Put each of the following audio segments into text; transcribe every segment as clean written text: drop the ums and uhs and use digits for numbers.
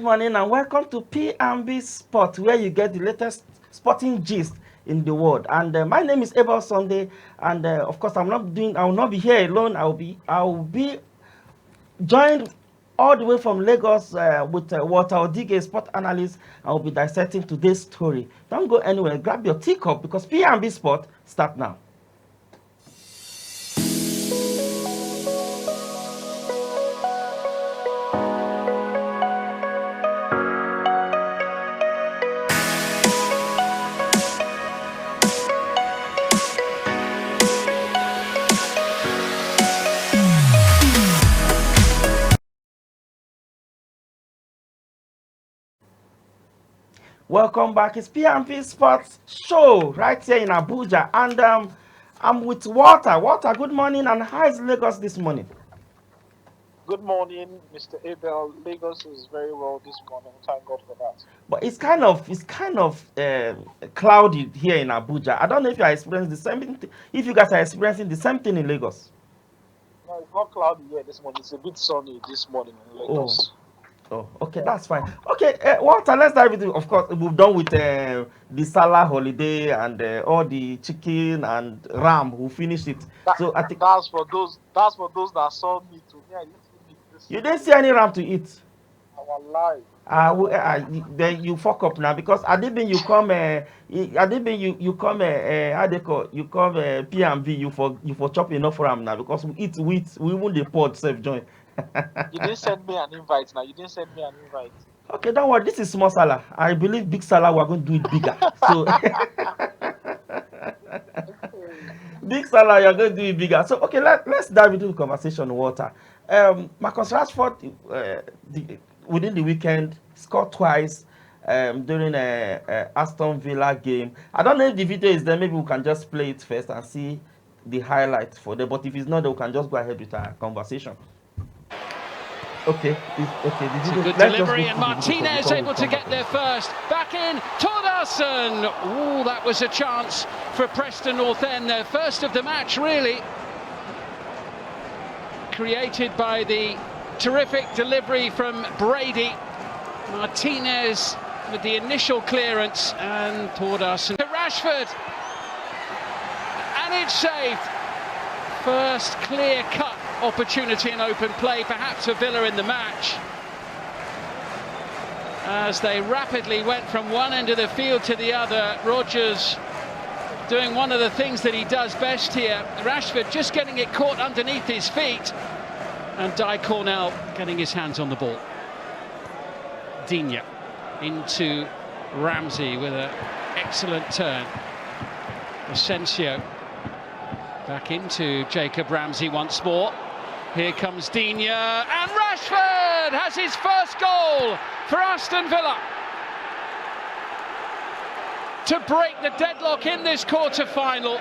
morning and welcome to P&B Sport, where you get the latest sporting gist in the world. And my name is Abel Sunday, and of course I will not be here alone. I will be joined all the way from Lagos with Walter Odige, sport analyst. I will be dissecting today's story. Don't go anywhere. Grab your teacup because P&B Sport start now. Welcome back. It's P&P Sports Show right here in Abuja, and I'm with Walter. Walter, good morning, and how is Lagos this morning? Good morning, Mr. Abel. Lagos is very well this morning. Thank God for that. But it's kind of cloudy here in Abuja. I don't know if you are experiencing the same thing. If you guys are experiencing the same thing in Lagos. No, it's not cloudy here this morning. It's a bit sunny this morning in Lagos. Oh, okay, that's fine. Okay, Walter, let's dive into. Of course, we've done with the Salah holiday and all the chicken and ram. We finished it. So I think that's for those. That's for those that saw me to me. I didn't eat this. You didn't see any ram to eat. Our life. Then you fuck up now because I didn't you come. You come. How they call you come P&B. You for chop enough for ram now because we eat wheat. We even the pod self join. You didn't send me an invite now. You didn't send me an invite. Okay, don't worry. This is small Salah. I believe big Salah we're going to do it bigger. So big Salah, you're going to do it bigger. So okay, let's dive into the conversation, Walter. Marcus Rashford within the weekend scored twice during a Aston Villa game. I don't know if the video is there. Maybe we can just play it first and see the highlights for them. But if it's not, then we can just go ahead with our conversation. Okay. It's a good delivery, and Martinez able to get there first. Back in, Tordarson. Ooh, that was a chance for Preston North End. Their first of the match, really. Created by the terrific delivery from Brady. Martinez with the initial clearance, and Tordarson to Rashford. And it's saved. First clear-cut opportunity in open play, perhaps for Villa in the match, as they rapidly went from one end of the field to the other. Rodgers doing one of the things that he does best here. Rashford just getting it caught underneath his feet, and Di Cornell getting his hands on the ball. Digne into Ramsey with an excellent turn. Asensio back into Jacob Ramsey once more. Here comes Digne, and Rashford has his first goal for Aston Villa to break the deadlock in this quarter-final.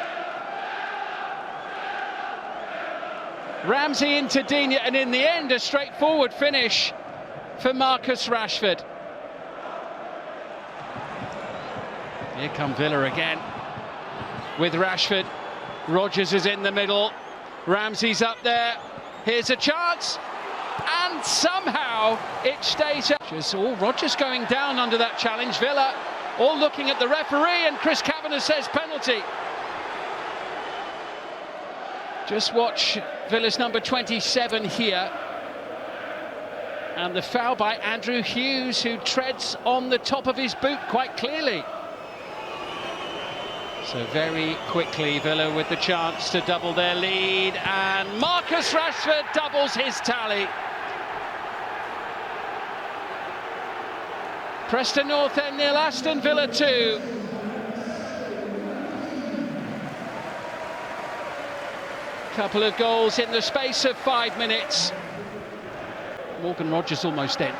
Ramsey into Digne, and in the end a straightforward finish for Marcus Rashford. Here come Villa again with Rashford. Rodgers is in the middle, Ramsey's up there. Here's a chance, and somehow it stays up. Rodgers going down under that challenge. Villa all looking at the referee, and Chris Kavanagh says penalty. Just watch Villa's number 27 here, and the foul by Andrew Hughes, who treads on the top of his boot quite clearly. So very quickly, Villa with the chance to double their lead, and Marcus Rashford doubles his tally. Preston North End 0, Aston Villa 2. Couple of goals in the space of 5 minutes. Morgan Rodgers almost in.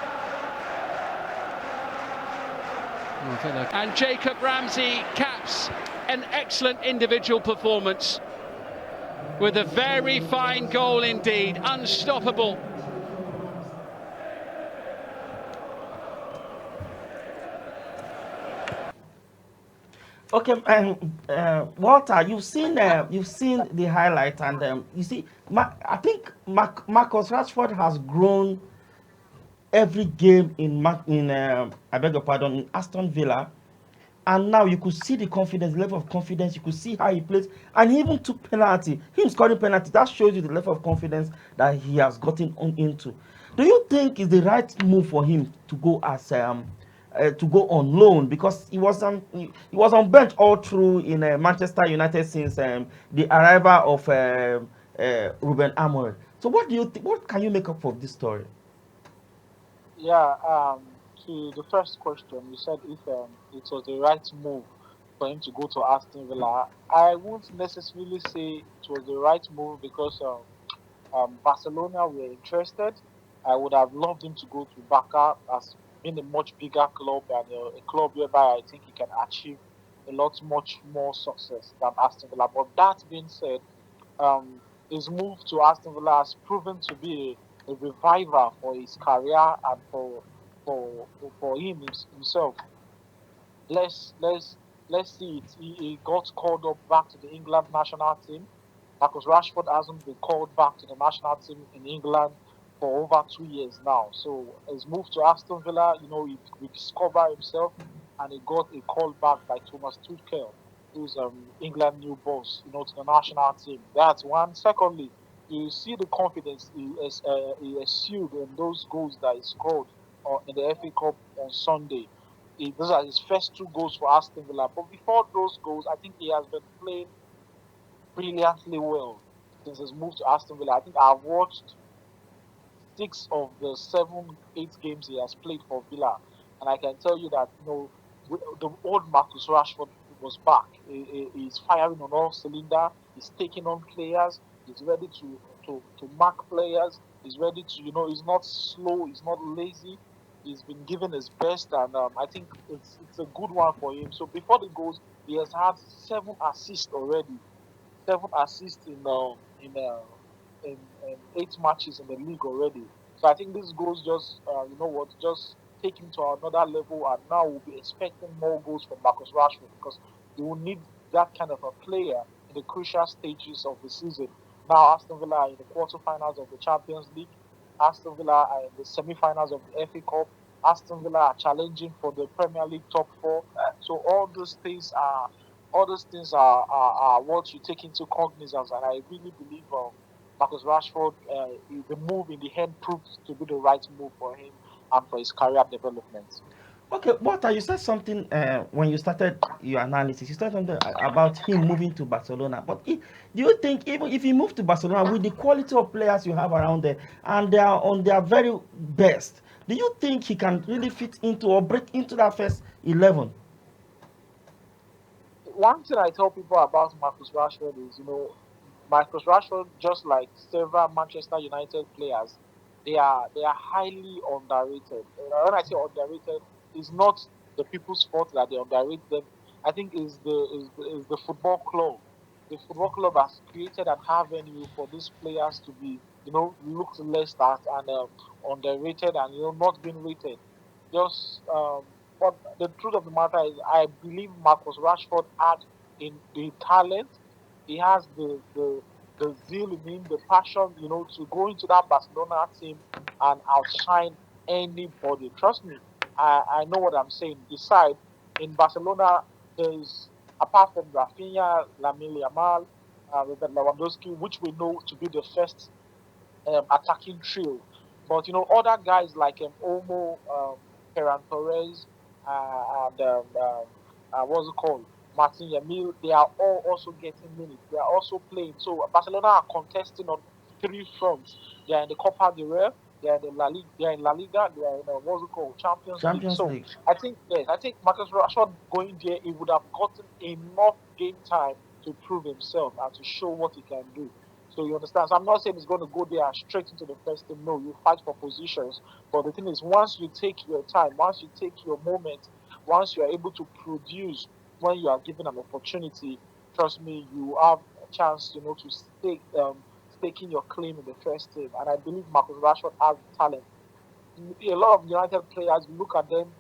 And Jacob Ramsey caps an excellent individual performance with a very fine goal indeed, unstoppable. Okay, Walter, you've seen the highlight, and you see, I think Marcus Rashford has grown every game I beg your pardon, in Aston Villa. And now you could see the confidence, the level of confidence. You could see how he plays, and he even took penalty. Him scoring penalty, that shows you the level of confidence that he has gotten into. Do you think it's the right move for him to go to go on loan, because he was on bench all through in Manchester United since the arrival of Ruben Amorim? So what do you think? What can you make up of this story? Yeah, to the first question, you said if it was the right move for him to go to Aston Villa. I won't necessarily say it was the right move because Barcelona were interested. I would have loved him to go to Barca as being a much bigger club and a club whereby I think he can achieve a lot much more success than Aston Villa. But that being said, um, his move to Aston Villa has proven to be a reviver for his career and for him himself. Let's see it. He got called up back to the England national team. Marcus Rashford hasn't been called back to the national team in England for over 2 years now. So his move to Aston Villa, he rediscovered himself and he got a call back by Thomas Tuchel, who's England new boss, to the national team. That's one. Secondly, you see the confidence he eschewed in those goals that he scored in the FA Cup on Sunday. Those are his first two goals for Aston Villa. But before those goals, I think he has been playing brilliantly well since his move to Aston Villa. I think I've watched 6 of the 7, 8 games he has played for Villa, and I can tell you that the old Marcus Rashford was back. He's firing on all cylinder. He's taking on players. He's ready to mark players. He's ready to He's not slow. He's not lazy. He's been given his best, and I think it's a good one for him. So before the goals, he has had 7 assists already, 7 assists in 8 matches in the league already. So I think this goes just just take him to another level, and now we'll be expecting more goals from Marcus Rashford because they will need that kind of a player in the crucial stages of the season. Now Aston Villa are in the quarterfinals of the Champions League. Aston Villa are in the semi-finals of the FA Cup. Aston Villa are challenging for the Premier League top four. So all those things are what you take into cognizance, and I really believe Marcus Rashford, the move in the end proved to be the right move for him and for his career development. Okay, Walter, you said something when you started your analysis. You said something about him moving to Barcelona. But do you think even if he moved to Barcelona with the quality of players you have around there and they are on their very best, do you think he can really fit into or break into that first 11? One thing I tell people about Marcus Rashford is, Marcus Rashford, just like several Manchester United players, they are highly underrated. When I say underrated, it's not the people's fault that they underrate them. I think is the football club. The football club has created an avenue for these players to be, looked less at and underrated and not being rated. Just but the truth of the matter is, I believe Marcus Rashford had in the talent. He has the zeal in him, the passion, to go into that Barcelona team and outshine anybody. Trust me, I know what I'm saying. Beside, in Barcelona, there's apart from Rafinha, Lamine Yamal, Robert Lewandowski, which we know to be the first attacking trio. But other guys like Olmo, Ferran Torres, and what's it called, Martin Yamil, they are all also getting minutes. They are also playing. So Barcelona are contesting on 3 fronts. They are in the Copa del Rey. They are in the La Liga. They are in La Liga. They are in what's it called, Champions League. Champions So League. I think yes, I think Marcus Rashford going there, he would have gotten enough game time to prove himself and to show what he can do. So you understand? So I'm not saying he's going to go there and straight into the first team. No, you fight for positions. But the thing is, once you take your time, once you take your moment, once you are able to produce when you are given an opportunity, trust me, you have a chance, to staking your claim in the first team. And I believe Marcus Rashford has the talent. A lot of United players, you look at them.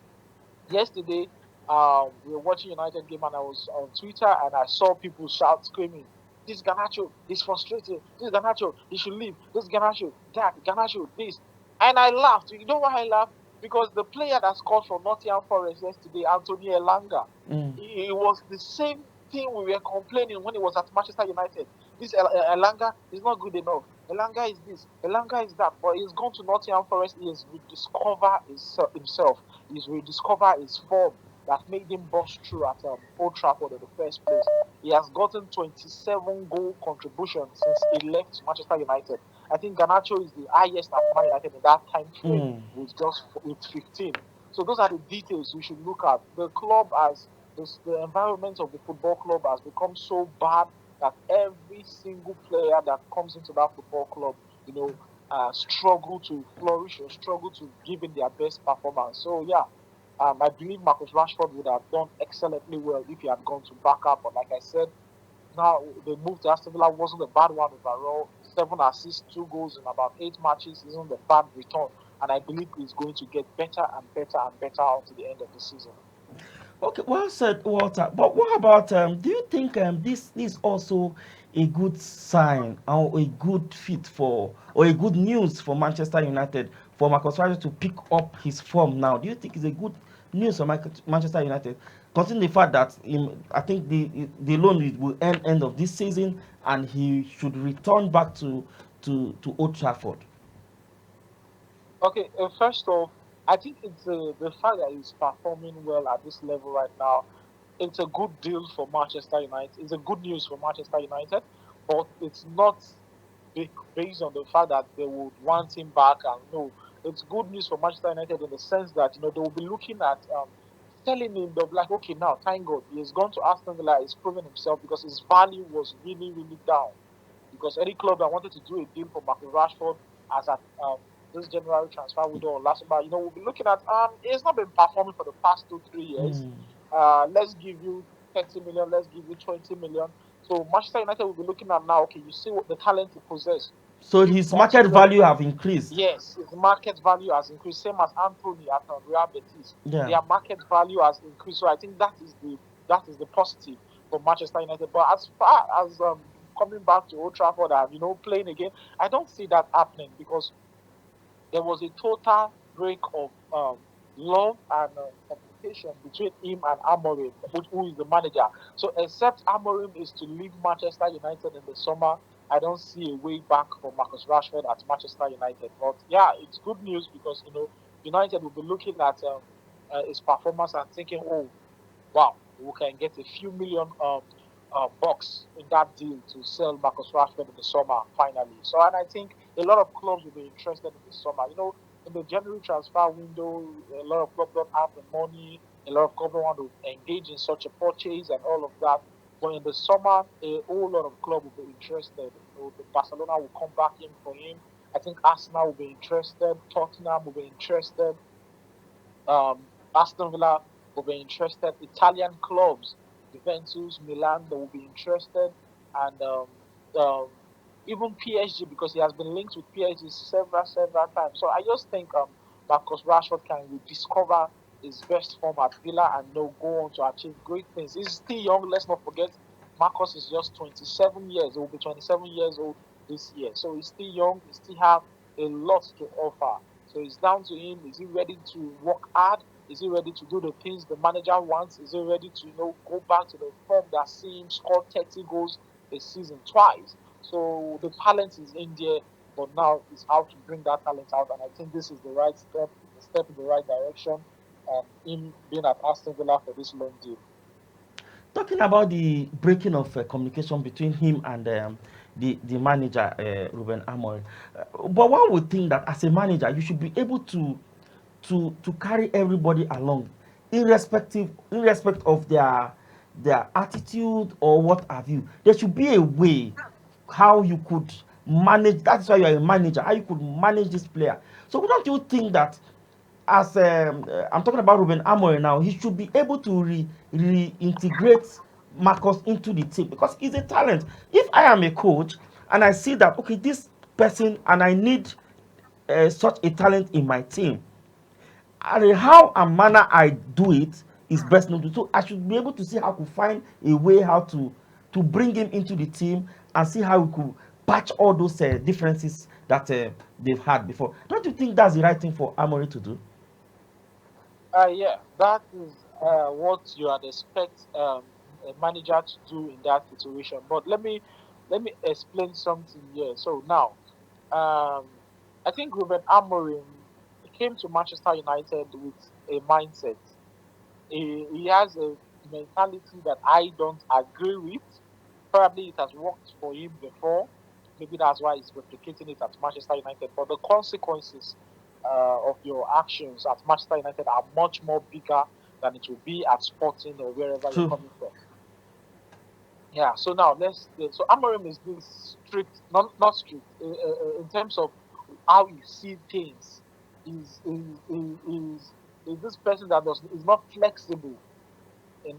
Yesterday, we were watching United game and I was on Twitter and I saw people shout, screaming, "This Ganacho is frustrated. This Ganacho, he should leave. This Ganacho, that Ganacho, this." And I laughed. You know why I laughed? Because the player that scored for Nottingham Forest yesterday, Anthony Elanga, Mm. it was the same thing we were complaining when he was at Manchester United. This Elanga is not good enough. Elanga is this. Elanga is that. But he's gone to Nottingham Forest. He has rediscovered himself. He's rediscovered his form that made him bust through at Old Trafford in the first place. He has gotten 27 goal contributions since he left Manchester United. I think Garnacho is the highest at Man United in that time frame Mm. with 15. So those are the details you should look at. The club has the environment of the football club has become so bad that every single player that comes into that football club, struggle to flourish or struggle to give in their best performance. So yeah, I believe Marcus Rashford would have done excellently well if he had gone to backup. But like I said, now the move to Aston Villa wasn't a bad one overall. 7 assists, 2 goals in about 8 matches isn't a bad return, and I believe he's going to get better and better and better until the end of the season. Okay, well said, Walter. But what about do you think this is also a good sign or a good fit for or a good news for Manchester United for Marcus Rashford to pick up his form now? Do you think it's a good news for Manchester United, considering the fact that I think the loan will end of this season and he should return back to Old Trafford? Okay, first off, I think it's the fact that he's performing well at this level right now. It's a good deal for Manchester United. It's a good news for Manchester United, but it's not based on the fact that they would want him back. And no, it's good news for Manchester United in the sense that they will be looking at selling him. They'll be like, okay, now thank God he has gone to Aston Villa. He's proven himself because his value was really really down. Because any club that wanted to do a deal for Marcus Rashford as at this January transfer window or last summer, we'll be looking at he's not been performing for the past 2 3 years. Mm. Let's give you 30 million, let's give you 20 million. So Manchester United will be looking at now, okay, you see what the talent you possess. So Give his us market value have increased. yes, his market value has increased, same as Anthony at Real Betis. Yeah. Their market value has increased. So I think that is the positive for Manchester United. But as far as coming back to Old Trafford and playing again, I don't see that happening because there was a total break of love and communication between him and Amorim, who is the manager. So, except Amorim is to leave Manchester United in the summer, I don't see a way back for Marcus Rashford at Manchester United. But yeah, it's good news because United will be looking at his performance and thinking, oh, wow, we can get a few million bucks in that deal to sell Marcus Rashford in the summer finally. So, and I think a lot of clubs will be interested in the summer. In the January transfer window, a lot of clubs don't have the money. A lot of clubs don't want to engage in such a purchase and all of that. But in the summer, a whole lot of clubs will be interested. The Barcelona will come back in for him. I think Arsenal will be interested. Tottenham will be interested. Aston Villa will be interested. Italian clubs, Juventus, Milan, they will be interested, and um, even PSG because he has been linked with PSG several times. So I just think Marcus Rashford can rediscover his best form at Villa and go on to achieve great things. He's still young. Let's not forget, Marcus is just 27 years. He will be 27 years old this year. So he's still young. He still have a lot to offer. So it's down to him. Is he ready to work hard? Is he ready to do the things the manager wants? Is he ready to go back to the form that see him score 30 goals a season twice? So the talent is in there, but now it's how to bring that talent out. And I think this is the right step, a step in the right direction, and him being at Aston Villa for this long deal. Talking about the breaking of communication between him and the manager Ruben Amorim, but one would think that as a manager you should be able to carry everybody along, irrespective of their attitude or what have you. There should be a way how you could manage. That's why you are a manager. How you could manage this player. So don't you think that as I'm talking about Ruben Amorim now, he should be able to reintegrate Marcus into the team because he's a talent. If I am a coach and I see that okay, this person and I need such a talent in my team, and how and manner I do it is best known to. So I should be able to see how to find a way how to bring him into the team and see how we could patch all those differences that they've had before. Don't you think that's the right thing for Amory to do? Yeah, that is what you would expect a manager to do in that situation. But let me explain something here. So now, um, I think Ruben Amorim came to Manchester United with a mindset. He has a mentality that I don't agree with. Probably it has worked for him before. Maybe that's why he's replicating it at Manchester United. But the consequences of your actions at Manchester United are much more bigger than it will be at Sporting or wherever you're True. coming from. Yeah. So now So Amorim is this strict, not strict, in terms of how he sees things. Is this person that is not flexible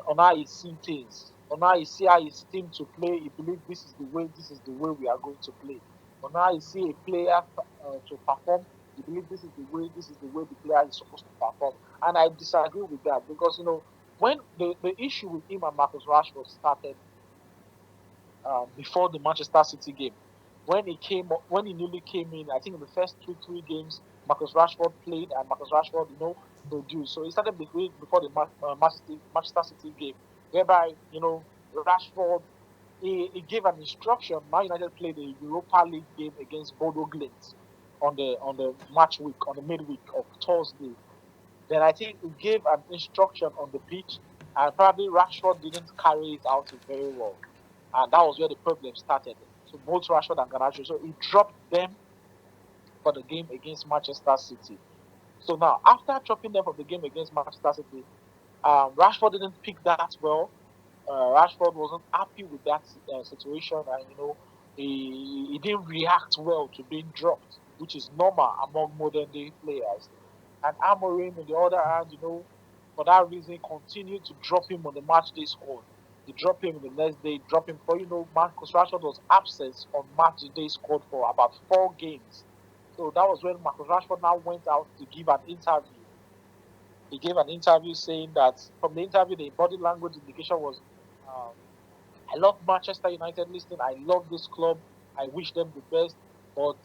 on how he see things, on how he see how his team to play. He believes this is the way we are going to play. On how he see a player to perform, he believes this is the way the player is supposed to perform. And I disagree with that because when the issue with him and Marcus Rashford started before the Manchester City game. When he newly came in, I think in the first 3 games, Marcus Rashford played and Marcus Rashford, produced. So he started before the Manchester City game, whereby Rashford he gave an instruction. Man United played a Europa League game against Bodo Glimt on the match week on the midweek of Thursday. Then I think he gave an instruction on the pitch, and probably Rashford didn't carry it out very well, and that was where the problem started. So both Rashford and Garnacho, so he dropped them for the game against Manchester City. So now, after dropping them for the game against Manchester City, Rashford didn't pick that well. Rashford wasn't happy with that situation, and he didn't react well to being dropped, which is normal among modern day players. And Amorim, on the other hand, for that reason, continued to drop him on the match day squad. He dropped him the next day, drop him for Marcus Rashford was absent on match day squad for about 4 games. So that was when Marcus Rashford now went out to give an interview. He gave an interview saying that from the interview, the body language indication was, um, I love Manchester United. Listen, I love this club. I wish them the best. But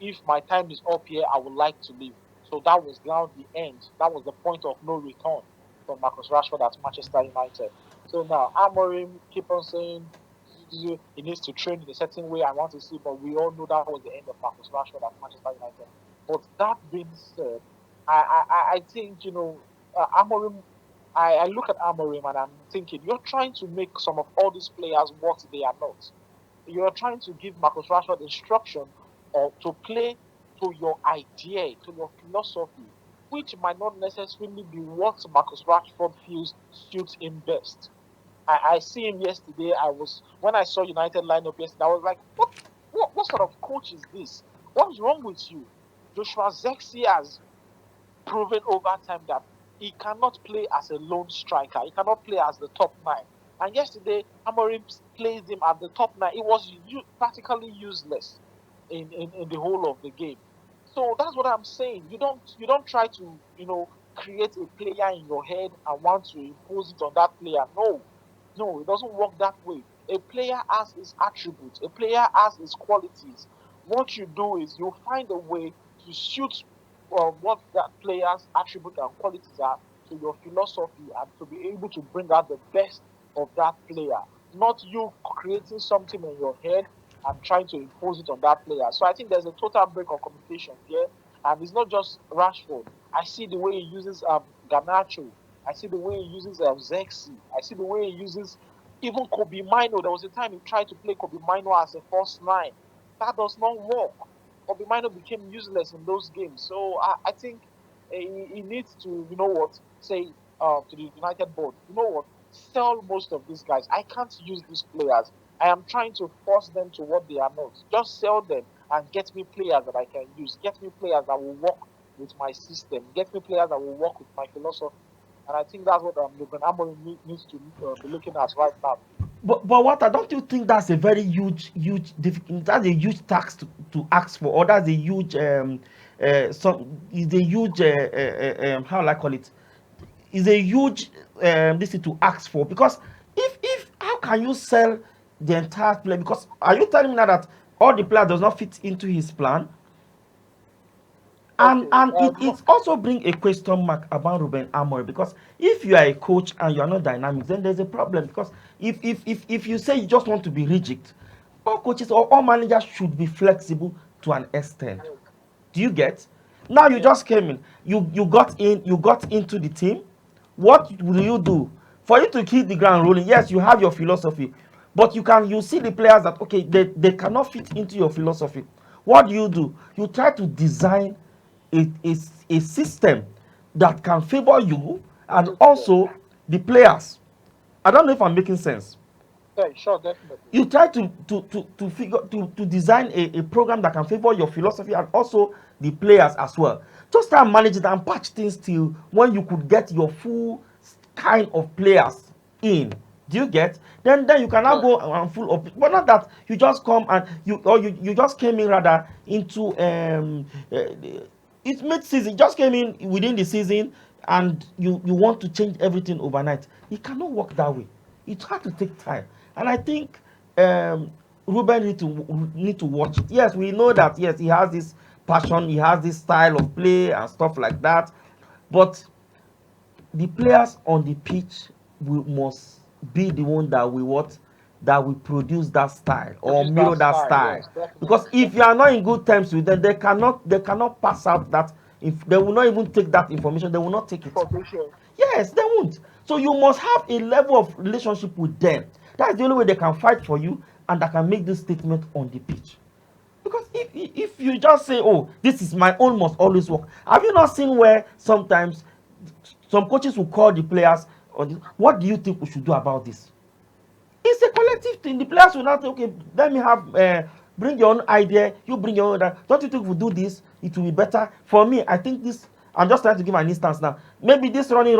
if my time is up here, I would like to leave. So that was now the end. That was the point of no return for Marcus Rashford at Manchester United. So now Amorim keep on saying he needs to train in a certain way. I want to see, but we all know that was the end of Marcus Rashford at Manchester United. But that being said, I think Amorim. I look at Amorim and I'm thinking you're trying to make some of all these players what they are not. You're trying to give Marcus Rashford instruction or to play to your idea, to your philosophy, which might not necessarily be what Marcus Rashford feels suits him best. I see him yesterday. When I saw United lineup yesterday, I was like, what sort of coach is this? What's wrong with you? Joshua Zexi has proven over time that he cannot play as a lone striker. He cannot play as the top 9. And yesterday, Amorim placed him at the top 9. It was practically useless in the whole of the game. So that's what I'm saying. You don't try to create a player in your head and want to impose it on that player. No, no, it doesn't work that way. A player has his attributes. A player has his qualities. What you do is you find a way to suit what that player's attributes and qualities are to your philosophy and to be able to bring out the best of that player. Not you creating something in your head and trying to impose it on that player. So I think there's a total break of communication here. And it's not just Rashford. I see the way he uses Garnacho. I see the way he uses Zexi. I see the way he uses even Kobe Mino. There was a time he tried to play Kobe Mino as a first 9. That does not work. Kobe Mino became useless in those games. So I think he needs to, say to the United board, sell most of these guys. I can't use these players. I am trying to force them to what they are not. Just sell them and get me players that I can use. Get me players that will work with my system. Get me players that will work with my philosophy. And I think that's what Ruben Amorim needs to be looking at right now. But what don't you think that's a very that's a huge tax to ask for, or that's a huge is a huge how will I call it? Is a huge this is to ask for, because if how can you sell the entire play? Because are you telling me now that all the players does not fit into his plan. And Okay. and it also bring a question mark about Ruben Amorim, because if you are a coach and you are not dynamic, then there's a problem. Because if you say you just want to be rigid, all coaches or all managers should be flexible to an extent. Do you get? Now you Yes. just came in, you got into the team. What will you do for you to keep the ground rolling? Yes, you have your philosophy, but you see the players that, okay, they cannot fit into your philosophy. What do? You try to design a system that can favor you and System. also the players. I don't know if I'm making sense. Yeah, sure, definitely. You try to design a program that can favor your philosophy and also the players as well. Just try and manage it and patch things till when you could get your full kind of players in. Do you get? Then you can now Yeah. go and full up, but not that you just come and you just came in rather into it's mid season, just came in within the season, and you want to change everything overnight. It cannot work that way. It has to take time, and I think um, Ruben need to watch it. Yes, we know that, yes, he has this passion, he has this style of play and stuff like that, but the players on the pitch must be the one that we what that will produce that style or Produce that mirror that style. style. Yes, definitely. Because if you are not in good terms with them, they cannot pass out that. If they will not even take that information, they will not take it. Information. Yes, they won't. So you must have a level of relationship with them. That's the only way they can fight for you and that can make this statement on the pitch. Because if you just say, oh, this is my own, must always work. Have you not seen where sometimes some coaches will call the players on this, what do you think we should do about this? It's a collective thing. The players will not say, okay, let me have bring your own idea, you bring your own idea. Don't you think if we do this, it will be better? For me, I think this, I'm just trying to give an instance now. Maybe this running,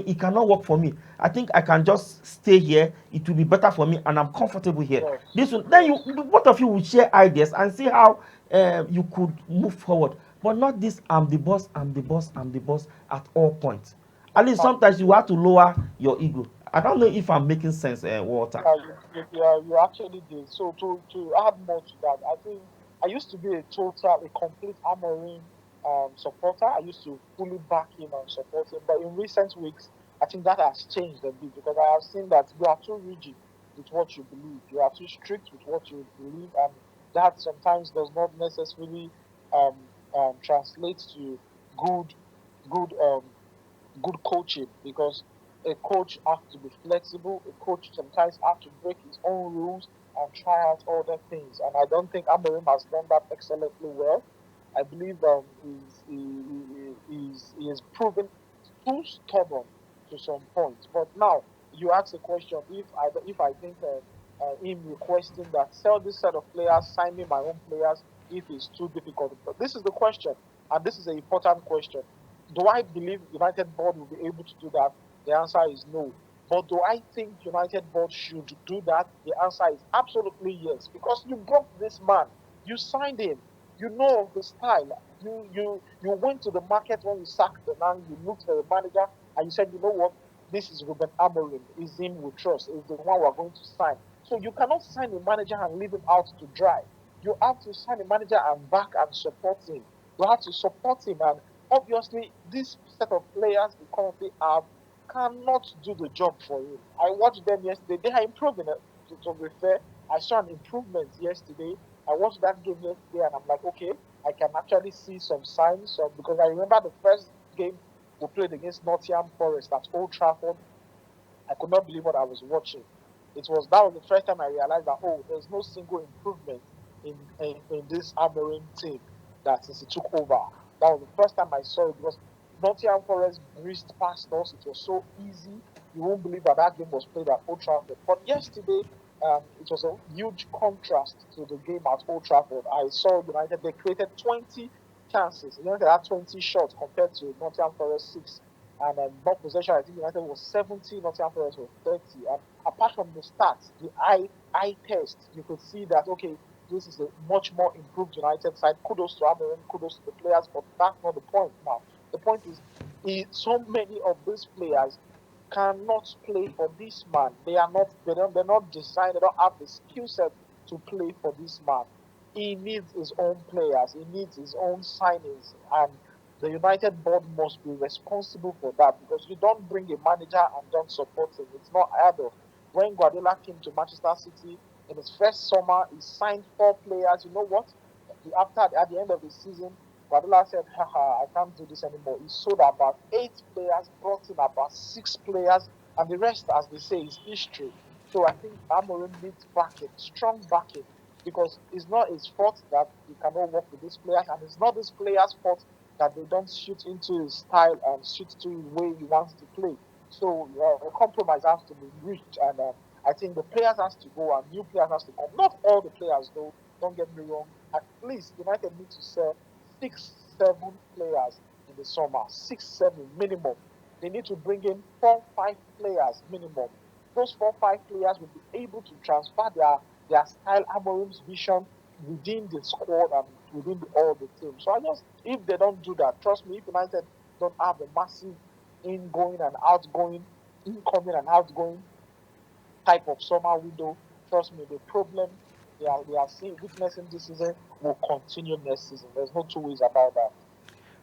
it cannot work for me. I think I can just stay here. It will be better for me, and I'm comfortable here. Yes. This will, then Yes. you, both of you will share ideas and see how you could move forward. But not this, I'm the boss at all points. At least sometimes you have to lower your ego. I don't know if I'm making sense, Walter. Yeah, you actually did. So to add more to that, I think I used to be a complete Amorim supporter. I used to fully back him and support him. But in recent weeks, I think that has changed a bit because I have seen that you are too rigid with what you believe. You are too strict with what you believe, and that sometimes does not necessarily um, translate to good good good coaching because a coach has to be flexible. A coach sometimes has to break his own rules and try out other things. And I don't think Amorim has done that excellently well. I believe he is proven too stubborn to some point. But now you ask a question: if I think him requesting that sell this set of players, sign me my own players, if it's too difficult. But this is the question, and this is an important question. Do I believe United board will be able to do that? The answer is no. But do I think United board should do that? The answer is absolutely yes. Because you brought this man, you signed him, you know of the style. You went to the market when you sacked the man, you looked for a manager, and you said, you know what, this is Ruben Amorim, is him we trust, is the one we're going to sign. So you cannot sign a manager and leave him out to dry. You have to sign a manager and back and support him. You have to support him, and obviously this set of players we currently have cannot do the job for him. I watched them yesterday. They are improving. To be fair, I saw an improvement yesterday. I watched that game yesterday, and I'm like, okay, I can actually see some signs. Because I remember the first game we played against Nottingham Forest at Old Trafford. I could not believe what I was watching. That was the first time I realized that, oh, there's no single improvement in this Amorim team that since he took over. That was the first time I saw it because Nottingham Forest breezed past us. It was so easy. You won't believe that game was played at Old Trafford. But yesterday, it was a huge contrast to the game at Old Trafford. I saw United, they created 20 chances. United had 20 shots compared to Nottingham Forest 6. And ball possession, I think United was 70, Nottingham Forest was 30. And apart from the stats, the eye test, you could see that, okay, this is a much more improved United side. Kudos to Amorim, kudos to the players, but that's not the point now. The point is so many of these players cannot play for this man. They're not designed, they don't have the skill set to play for this man. he needs his own players, he needs his own signings, and the United board must be responsible for that because you don't bring a manager and don't support him. It's not either. When Guardiola came to Manchester City in his first summer, he signed 4 players. You know what? After at the end of the season, Guardiola said, haha, I can't do this anymore. He sold about 8 players, brought in about 6 players, and the rest, as they say, is history. So I think Amorim needs backing, strong backing, because it's not his fault that he cannot work with these players, and it's not these players' fault that they don't suit into his style and suit to the way he wants to play. So a compromise has to be reached, and I think the players has to go and new players has to come. Not all the players, though. Don't get me wrong. At least United need to sell 6, 7 players in the summer. 6, 7 minimum. They need to bring in 4, 5 players minimum. Those 4, 5 players will be able to transfer their style, Amorim's vision within the squad and within all the team. So I just, if they don't do that, trust me, if United don't have a massive ingoing and outgoing, incoming and outgoing type of summer window, trust me, the problem they are seeing witnessing this season will continue next season. There's no two ways about that.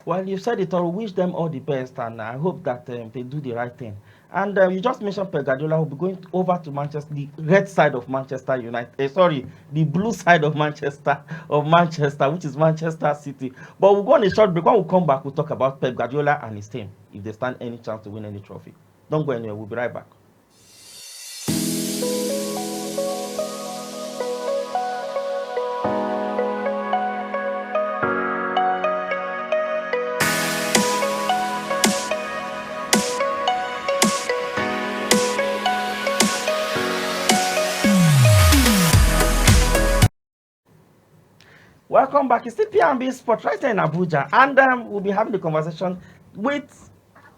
Well, you said it all. Wish them all the best, and I hope that they do the right thing. And you just mentioned Pep Guardiola will be going over to Manchester, the red side of Manchester United. Sorry, the blue side of Manchester, which is Manchester City. But we'll go on a short break. When we come back, we'll talk about Pep Guardiola and his team if they stand any chance to win any trophy. Don't go anywhere. We'll be right back. Welcome back. It's still P&B Sport right here in Abuja, and we'll be having the conversation with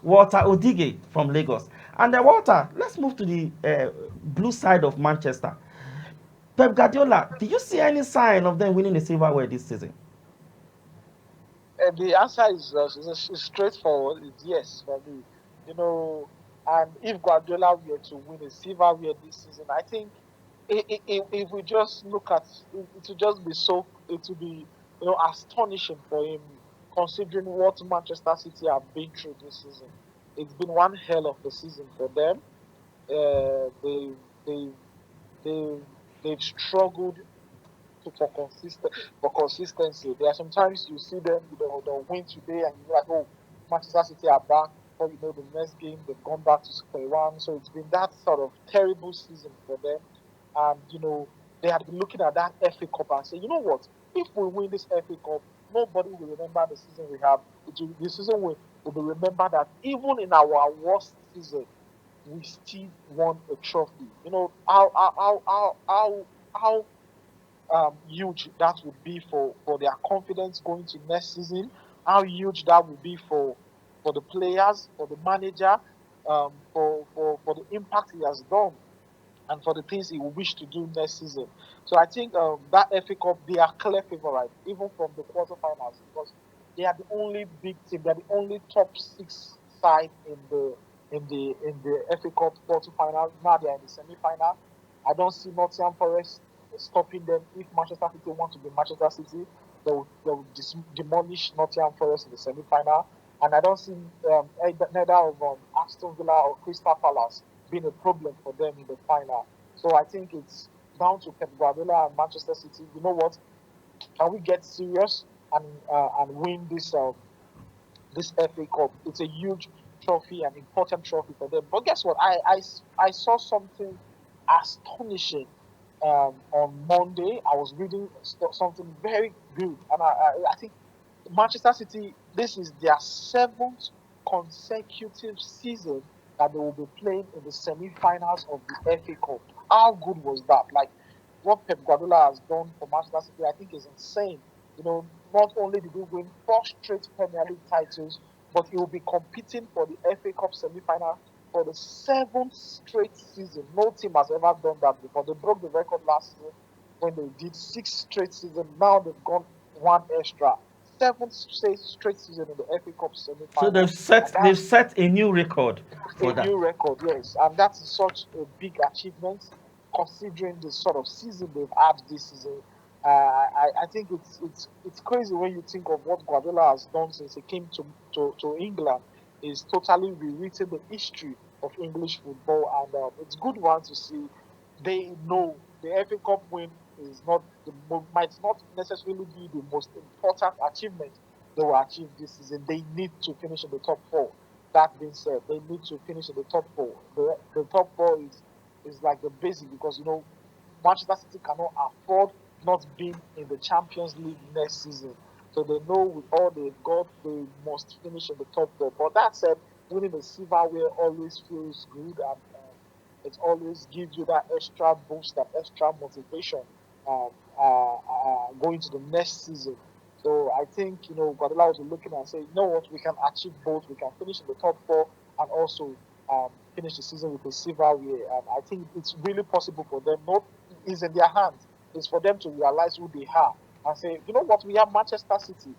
Walter Odige from Lagos. And Walter, let's move to the blue side of Manchester. Pep Guardiola, do you see any sign of them winning the silverware this season? The answer is straightforward. It's yes for me. You know, and if Guardiola were to win a silverware this season, I think if we just look at it, it will just be so. It will be astonishing for him, considering what Manchester City have been through this season. It's been one hell of a season for them. They they they they've struggled for consistency. There are sometimes you see them, they'll win today, and you're like, oh, Manchester City are back. Or the next game they've gone back to square one. So it's been that sort of terrible season for them. And they had been looking at that FA Cup and say, you know what? If we win this FA Cup, nobody will remember the season we have. The season will be remembered that even in our worst season, we still won a trophy. You know how huge that would be for their confidence going to next season, how huge that would be for the players, for the manager, for the impact he has done, and for the things he will wish to do next season. So I think that FA Cup, they are clear favourites, even from the quarterfinals, because they are the only big team, they are the only top 6 side in the FA Cup quarterfinals. Now they are in the semi-final. I don't see Nottingham Forest stopping them. If Manchester City want to be Manchester City, they will demolish Nottingham Forest in the semi-final. And I don't see neither of Aston Villa or Crystal Palace being a problem for them in the final. So I think it's down to Pep Guardiola and Manchester City. You know what? Can we get serious and win this FA Cup? It's a huge trophy, an important trophy for them. But guess what? I saw something astonishing on Monday. I was reading something very good, and I think Manchester City, this is their 7th consecutive season that they will be playing in the semi-finals of the FA Cup. How good was that? Like, what Pep Guardiola has done for Manchester City, I think is insane. Not only did he win 4 straight Premier League titles, but he will be competing for the FA Cup semi-final for the 7th straight season. No team has ever done that before. They broke the record last year when they did 6 straight seasons. Now they've gone one extra. 7th straight season in the FA Cup So semi-final. they've set a new record for A that. new record, yes, and that's such a big achievement considering the sort of season they've had this season. I think it's crazy when you think of what Guardiola has done since he came to England. He's totally rewritten the history of English football, and it's good one to see. They know the FA Cup win is not might not necessarily be the most important achievement they will achieve this season. They need to finish in the top four. That being said, they need to finish in the top four. The top four is like the basic, because Manchester City cannot afford not being in the Champions League next season. So they know with all they've got, they must finish in the top four. But that said, winning the silverware always feels good, and it always gives you that extra boost, that extra motivation um, going to the next season. So I think Guardiola was looking and saying, you know what, we can achieve both. We can finish in the top four and also finish the season with a silverware. And I think it's really possible for them. Not is in their hands. It's for them to realize who they are and say, you know what, we have Manchester City,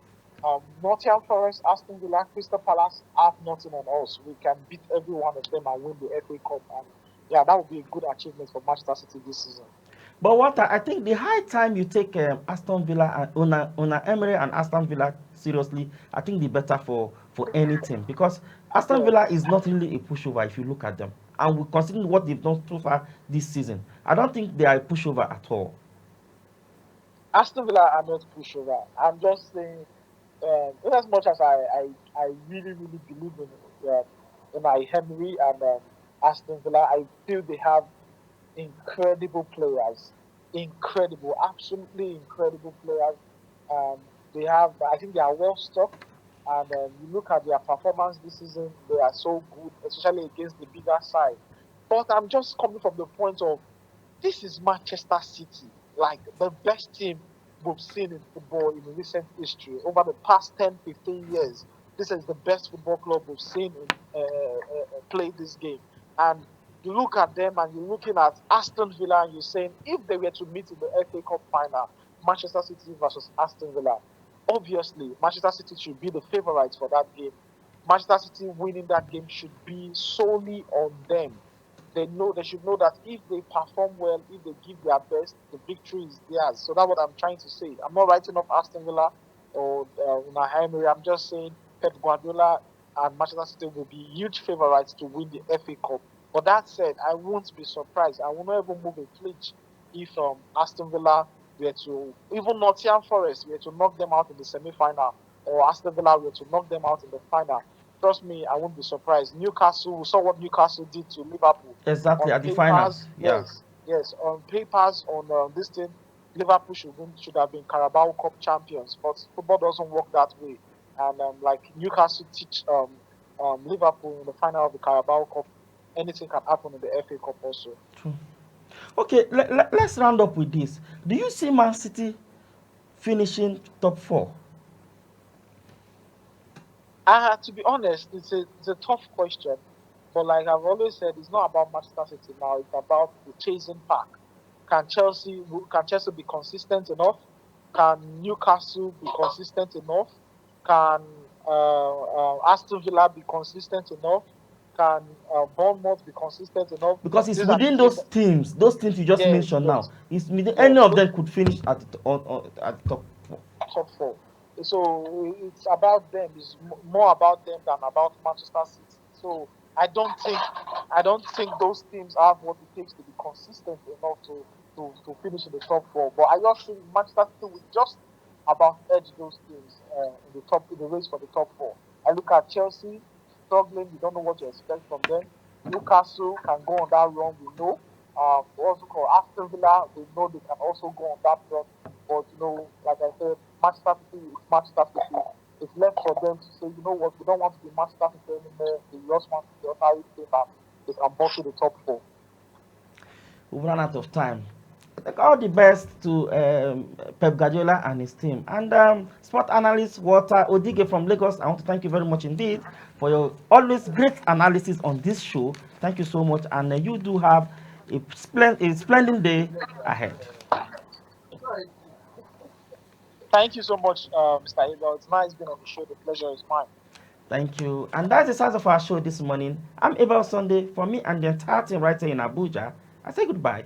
Nottingham Forest, Aston Villa, Crystal Palace have nothing on us. We can beat every one of them and win the FA Cup. And yeah, that would be a good achievement for Manchester City this season. But what I think the high time you take Aston Villa and Una Emery and Aston Villa seriously, I think the better for any team, because Aston Yeah. Villa is not really a pushover if you look at them, and we considering what they've done so far this season, I don't think they are a pushover at all. Aston Villa are not pushover. I'm just saying, in as much as I really, really believe in Henry and Aston Villa, I feel they have incredible players, incredible, absolutely incredible players. Um, they have, I think, they are well stocked, and you look at their performance this season, they are so good, especially against the bigger side. But I'm just coming from the point of, this is Manchester City, like the best team we've seen in football in recent history over the past 10, 15 years. This is the best football club we've seen play this game. And you look at them and you're looking at Aston Villa and you're saying, if they were to meet in the FA Cup final, Manchester City versus Aston Villa, obviously Manchester City should be the favourites for that game. Manchester City winning that game should be solely on them. They should know that if they perform well, if they give their best, the victory is theirs. So that's what I'm trying to say. I'm not writing off Aston Villa or Unai. I'm just saying Pep Guardiola and Manchester City will be huge favourites to win the FA Cup. But that said, I won't be surprised. I will not even move a flinch if Aston Villa were to, even Nottingham Forest were to knock them out in the semi-final, or Aston Villa were to knock them out in the final. Trust me, I won't be surprised. Newcastle, we saw what Newcastle did to Liverpool. Exactly, On at the papers, finals, yeah. yes. On papers, on this thing, Liverpool should have been Carabao Cup champions, but football doesn't work that way. And like Newcastle teach Liverpool in the final of the Carabao Cup, anything can happen in the FA Cup also. True. Okay, let's round up with this. Do you see Man City finishing top four? To be honest, it's a tough question, but like I've always said, it's not about Manchester City now. It's about the chasing pack. Can Chelsea be consistent enough? Can Newcastle be consistent enough? Can Aston Villa be consistent enough? Can Bournemouth be consistent enough? Because it's These are the within teams. those teams you just Yes, mentioned now. yes, It's within, any yes. of Those them could finish at at the top four. top four. So it's about them. It's more about them than about Manchester City. So I don't think those teams have what it takes to be consistent enough to finish in the top four. But I just think Manchester City will just about edge those teams in the race for the top four. I look at Chelsea struggling. You don't know what to expect from them. Newcastle can go on that run. We know. Also called Aston Villa. We know they can also go on that run. But like I said, Manchester City is Manchester City. It's left for them to say, you know what, we don't want to be Manchester City anymore. They just want to be ordinary team and they can bottle the top four. We've run out of time. Like, all the best to Pep Guardiola and his team. And sport analyst Walter Odige from Lagos, I want to thank you very much indeed for your always great analysis on this show. Thank you so much, and you do have a splendid day ahead. Thank you so much, Mr. Abel. It's nice being on the show. The pleasure is mine. Thank you. And that's the size of our show this morning. I'm Abel Sunday. For me and the entire team right here in Abuja, I say goodbye.